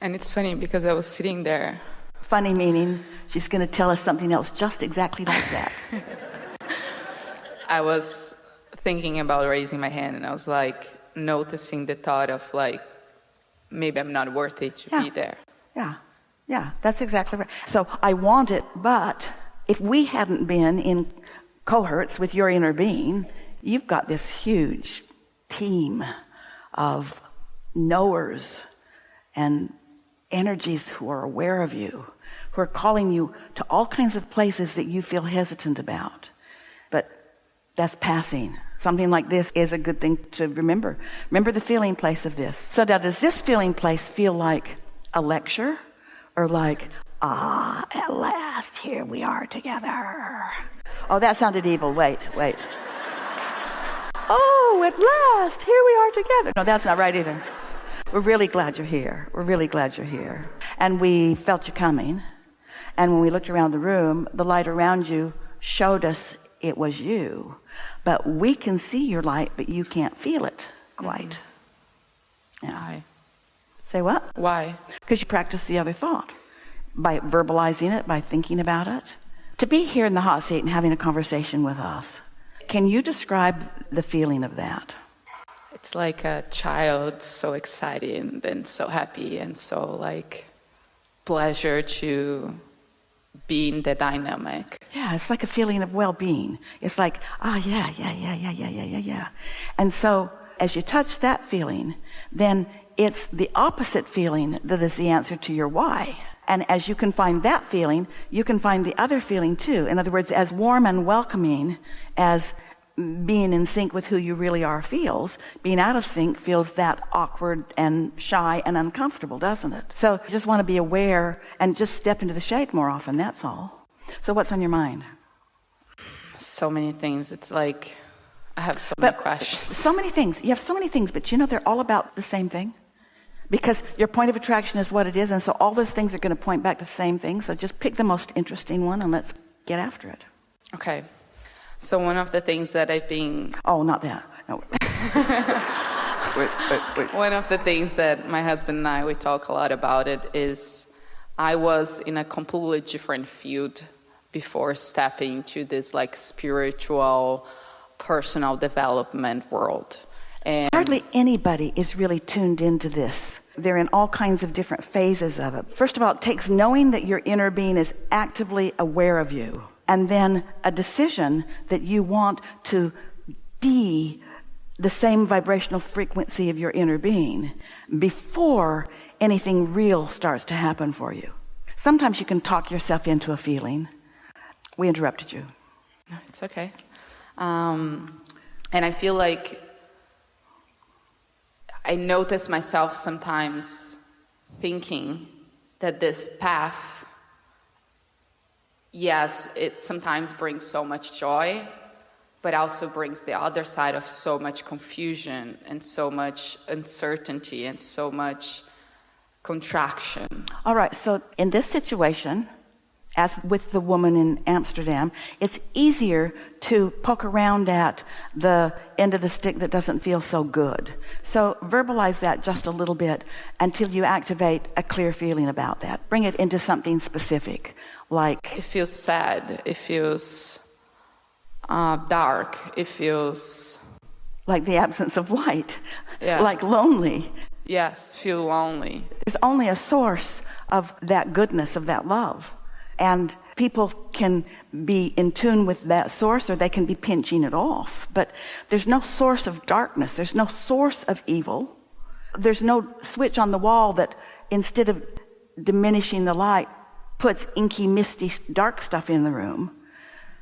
And it's funny because I was sitting there. Funny meaning she's going to tell us something else just exactly like that. I was thinking about raising my hand, and I was like noticing the thought of like, maybe I'm not worthy to be there. Yeah, that's exactly right. So I want it, but if we hadn't been in cohorts with your inner being, you've got this huge team of knowers and energies who are aware of you, who are calling you to all kinds of places that you feel hesitant about. But that's passing. Something like this is a good thing to remember. Remember the feeling place of this. So now, does this feeling place feel like a lecture, or like, at last, here we are together? Oh, that sounded evil. Wait. Oh, at last, here we are together. No, that's not right either. We're really glad you're here. And we felt you coming. And when we looked around the room, the light around you showed us it was you. But we can see your light, but you can't feel it quite. Yeah. Why? Say what? Why? Because you practice the other thought. By verbalizing it, by thinking about it. To be here in the hot seat and having a conversation with us, can you describe the feeling of that? It's like a child, so excited and so happy and so like pleasure to be in the dynamic. Yeah, it's like a feeling of well-being. It's like, yeah. And so as you touch that feeling, then it's the opposite feeling that is the answer to your why. And as you can find that feeling, you can find the other feeling too. In other words, as warm and welcoming as being in sync with who you really are feels, being out of sync feels that awkward and shy and uncomfortable, doesn't it? So you just want to be aware and just step into the shade more often, that's all. So what's on your mind? So many things. It's like I have so many questions. So many things. You have so many things, but you know they're all about the same thing. Because your point of attraction is what it is, and so all those things are going to point back to the same thing. So just pick the most interesting one and let's get after it. Okay. So one of the things that I've been... Oh, not that. No. Wait. One of the things that my husband and I, we talk a lot about it is I was in a completely different field before stepping into this like spiritual, personal development world. And hardly anybody is really tuned into this. They're in all kinds of different phases of it. First of all, it takes knowing that your inner being is actively aware of you. And then a decision that you want to be the same vibrational frequency of your inner being before anything real starts to happen for you. Sometimes you can talk yourself into a feeling. We interrupted you. No, it's okay. And I feel like I notice myself sometimes thinking that this path, yes, it sometimes brings so much joy, but also brings the other side of so much confusion and so much uncertainty and so much contraction. All right, so in this situation, as with the woman in Amsterdam, it's easier to poke around at the end of the stick that doesn't feel so good. So verbalize that just a little bit until you activate a clear feeling about that. Bring it into something specific, like... It feels sad. It feels dark. It feels... like the absence of light. Yeah. Like lonely. Yes, feel lonely. There's only a source of that goodness, of that love. And people can be in tune with that source, or they can be pinching it off. But there's no source of darkness. There's no source of evil. There's no switch on the wall that, instead of diminishing the light, puts inky, misty, dark stuff in the room.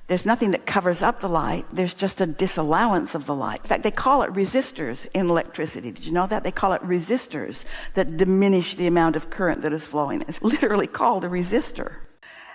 There's nothing that covers up the light. There's just a disallowance of the light. In fact, they call it resistors in electricity. Did you know that? They call it resistors that diminish the amount of current that is flowing. It's literally called a resistor.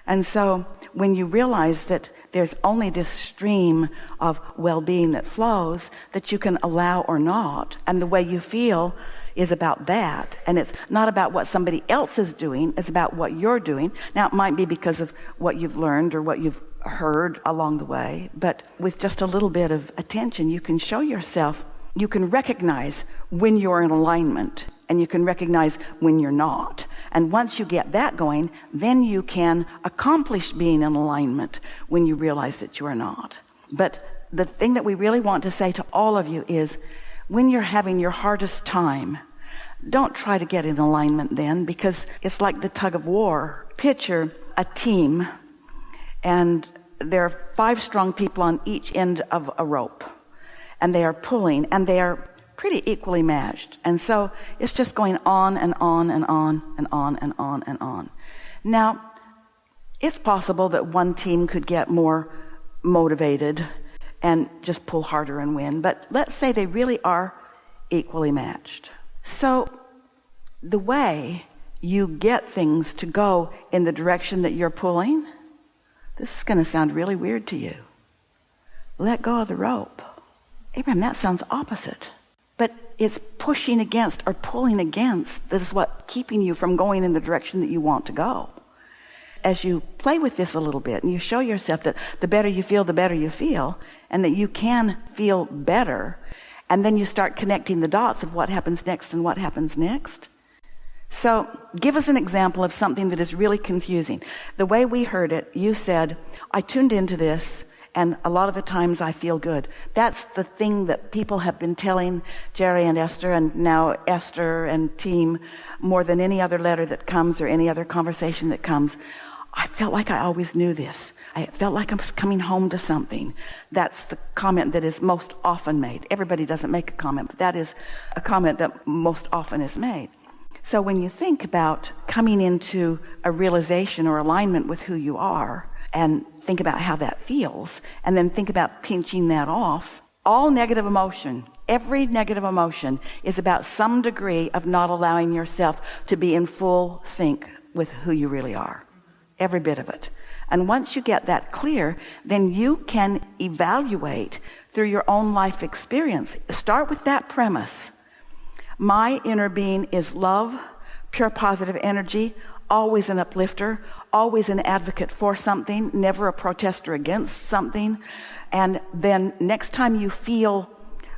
And so when you realize that there's only this stream of well-being that flows, that you can allow or not, and the way you feel is about that, and it's not about what somebody else is doing, it's about what you're doing. Now, it might be because of what you've learned or what you've heard along the way, but with just a little bit of attention, you can show yourself you can recognize when you're in alignment, and you can recognize when you're not. And once you get that going, then you can accomplish being in alignment when you realize that you are not. But the thing that we really want to say to all of you is, when you're having your hardest time, don't try to get in alignment then, because it's like the tug of war. Picture a team, and there are 5 strong people on each end of a rope, and they are pulling, and they are pretty equally matched. And so it's just going on and on and on and on and on and on. Now, it's possible that one team could get more motivated and just pull harder and win, but let's say they really are equally matched. So the way you get things to go in the direction that you're pulling, this is going to sound really weird to you. Let go of the rope. Abraham, that sounds opposite. But it's pushing against or pulling against that is what keeping you from going in the direction that you want to go. As you play with this a little bit and you show yourself that the better you feel, the better you feel, and that you can feel better, and then you start connecting the dots of what happens next and what happens next. So give us an example of something that is really confusing. The way we heard it, you said, I tuned into this, and a lot of the times I feel good. That's the thing that people have been telling Jerry and Esther, and now Esther and team, more than any other letter that comes or any other conversation that comes. I felt like I always knew this. I felt like I was coming home to something. That's the comment that is most often made. Everybody doesn't make a comment, but that is a comment that most often is made. So when you think about coming into a realization or alignment with who you are, and think about how that feels, and then think about pinching that off, all negative emotion, every negative emotion is about some degree of not allowing yourself to be in full sync with who you really are. Every bit of it. And once you get that clear, then you can evaluate through your own life experience. Start with that premise. My inner being is love, pure positive energy, always an uplifter, always an advocate for something, never a protester against something. And then next time you feel,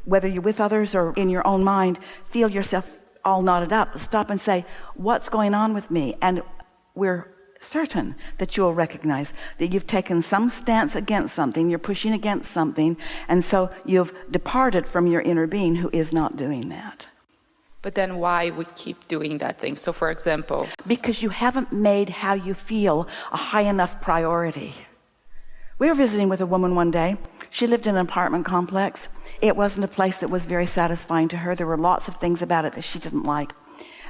whether you're with others or in your own mind, feel yourself all knotted up, stop and say, what's going on with me? And we're certain that you'll recognize that you've taken some stance against something, you're pushing against something, and so you've departed from your inner being who is not doing that. But then why we keep doing that thing? So for example, because you haven't made how you feel a high enough priority. We were visiting with a woman one day. She lived in an apartment complex. It wasn't a place that was very satisfying to her. There were lots of things about it that she didn't like.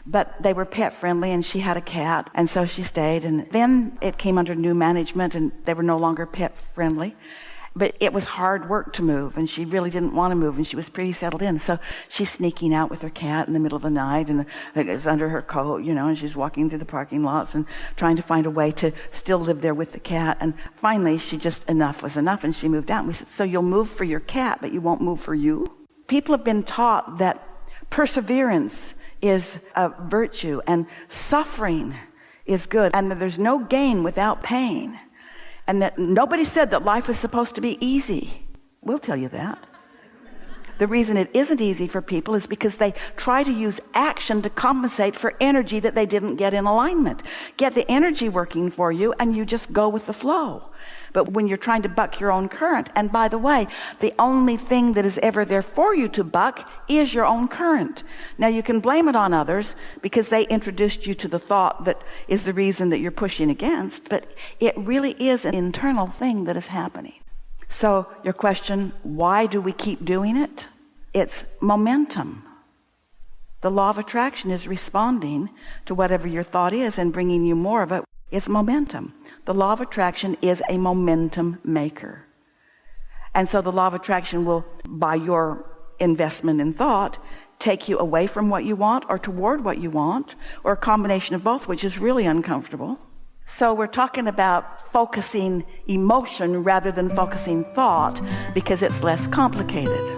But they were pet friendly, and she had a cat, and so she stayed. And then it came under new management, and they were no longer pet friendly. But it was hard work to move, and she really didn't want to move, and she was pretty settled in. So she's sneaking out with her cat in the middle of the night, and it's under her coat, and she's walking through the parking lots and trying to find a way to still live there with the cat. And finally, enough was enough, and she moved out. And we said, so you'll move for your cat, but you won't move for you? People have been taught that perseverance is a virtue, and suffering is good, and that there's no gain without pain. And that nobody said that life is supposed to be easy. We'll tell you that. The reason it isn't easy for people is because they try to use action to compensate for energy that they didn't get in alignment. Get the energy working for you, and you just go with the flow. But when you're trying to buck your own current, and by the way, the only thing that is ever there for you to buck is your own current. Now you can blame it on others because they introduced you to the thought that is the reason that you're pushing against, but it really is an internal thing that is happening. So your question, why do we keep doing it? It's momentum. The law of attraction is responding to whatever your thought is and bringing you more of it. It's momentum. The law of attraction is a momentum maker. And so the law of attraction will, by your investment in thought, take you away from what you want or toward what you want, or a combination of both, which is really uncomfortable. So we're talking about focusing emotion rather than focusing thought because it's less complicated.